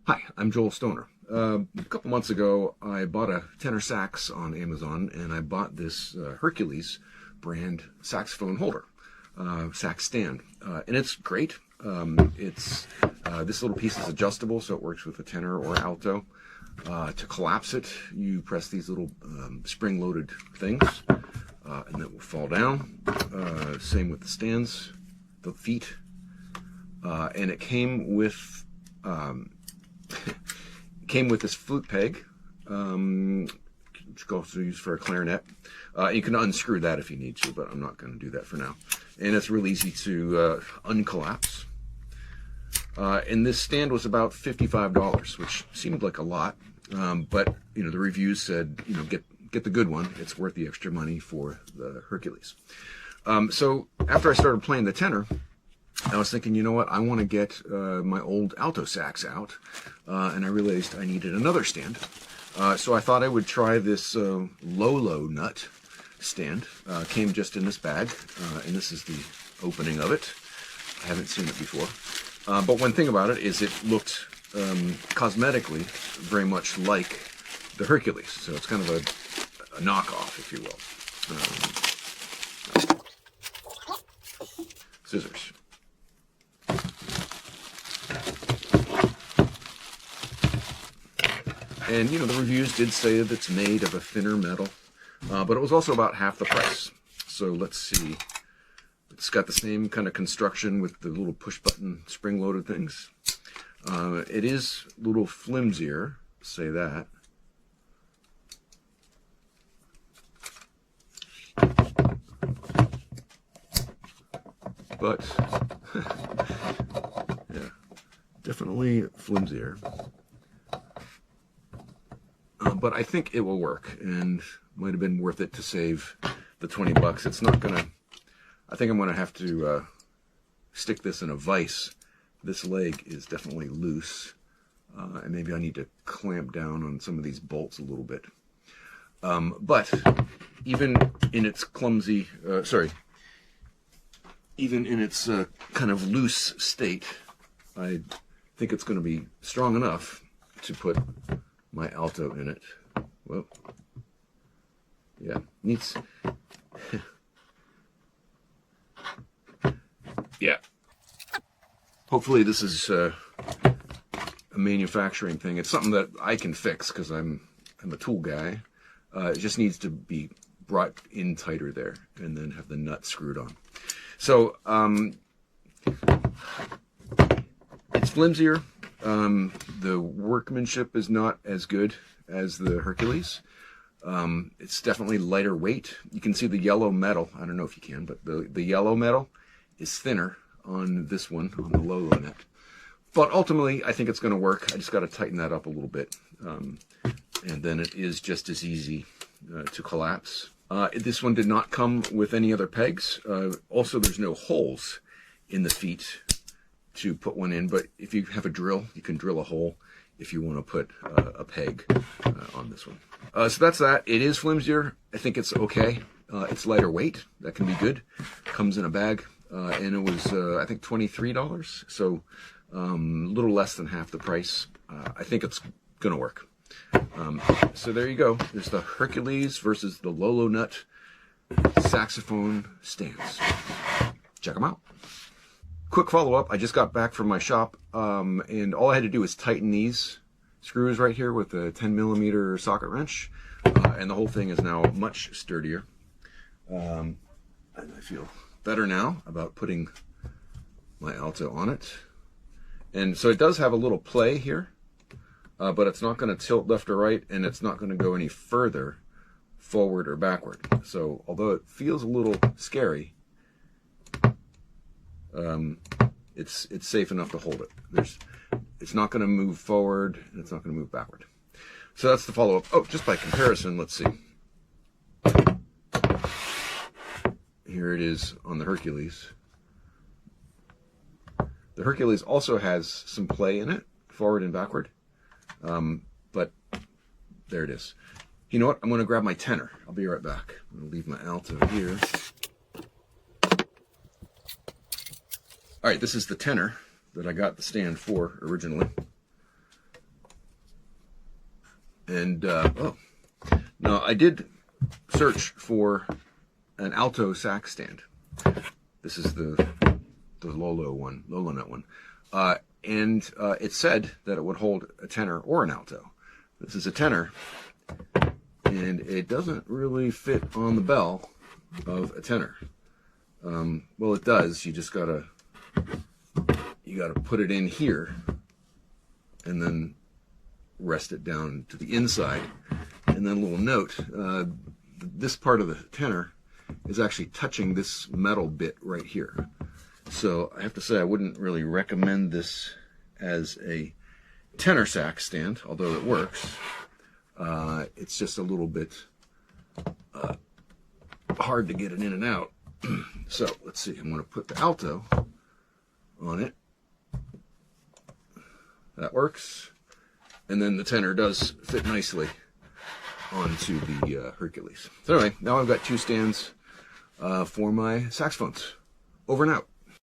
Hi, I'm Joel Stoner. A couple months ago, I bought a tenor sax on Amazon, and I bought this Hercules brand saxophone holder, sax stand, and it's great. This little piece is adjustable, so it works with a tenor or alto. To collapse it, you press these little spring-loaded things, and it will fall down. Same with the stands, the feet, and it came with this flute peg, which you can also use for a clarinet. You can unscrew that if you need to, but I'm not going to do that for now. And it's real easy to uncollapse. And this stand was about $55, which seemed like a lot, but the reviews said get the good one. It's worth the extra money for the Hercules. So after I started playing the tenor, I was thinking, you know what, I want to get my old alto sax out, and I realized I needed another stand. So I thought I would try this LOLUNUT stand. Came just in this bag, and this is the opening of it. I haven't seen it before. But one thing about it is it looked cosmetically very much like the Hercules. So it's kind of a knockoff, if you will. Scissors. And the reviews did say that it's made of a thinner metal, but it was also about half the price. So let's see. It's got the same kind of construction with the little push button spring loaded things. It is a little flimsier, say that. But yeah, definitely flimsier. But I think it will work, and might have been worth it to save the 20 bucks. It's not gonna, I think I'm gonna have to stick this in a vise. This leg is definitely loose, and maybe I need to clamp down on some of these bolts a little bit. But even in its clumsy, even in its kind of loose state, I think it's going to be strong enough to put my alto in it. Well, yeah, needs. Yeah. Hopefully this is a manufacturing thing. It's something that I can fix because I'm a tool guy. It just needs to be brought in tighter there, and then have the nut screwed on. So it's flimsier. The workmanship is not as good as the Hercules. It's definitely lighter weight. You can see the yellow metal. I don't know if you can, but the yellow metal is thinner on this one, on the LOLUNUT. But ultimately, I think it's going to work. I just got to tighten that up a little bit. And then it is just as easy to collapse. This one did not come with any other pegs. Also, there's no holes in the feet to put one in, but if you have a drill, you can drill a hole if you want to put a peg on this one. So that's that. It is flimsier. I think it's okay. It's lighter weight. That can be good. Comes in a bag, and it was I think $23, so a little less than half the price. I think it's gonna work. So there you go. There's the Hercules versus the LOLUNUT saxophone stands. Check them out. Quick follow-up, I just got back from my shop, and all I had to do was tighten these screws right here with a 10mm socket wrench, and the whole thing is now much sturdier. And I feel better now about putting my alto on it. And so it does have a little play here, but it's not going to tilt left or right, and it's not going to go any further forward or backward. So although it feels a little scary, it's safe enough to hold it. It's not going to move forward, and it's not going to move backward. So that's the follow-up. Oh, just by comparison, let's see. Here it is on the Hercules. The Hercules also has some play in it, forward and backward. But there it is. You know what? I'm going to grab my tenor. I'll be right back. I'm going to leave my alto here. All right, this is the tenor that I got the stand for originally. And oh, no, I did search for an alto sax stand. This is the LOLUNUT one. And it said that it would hold a tenor or an alto. This is a tenor, and it doesn't really fit on the bell of a tenor. Well, it does. You just gotta put it in here, and then rest it down to the inside. And then a little note: this part of the tenor is actually touching this metal bit right here. So I have to say I wouldn't really recommend this as a tenor sax stand, although it works. It's just a little bit hard to get it in and out. So let's see, I'm going to put the alto on it. That works. And then the tenor does fit nicely onto the Hercules. So anyway, now I've got two stands for my saxophones. Over and out.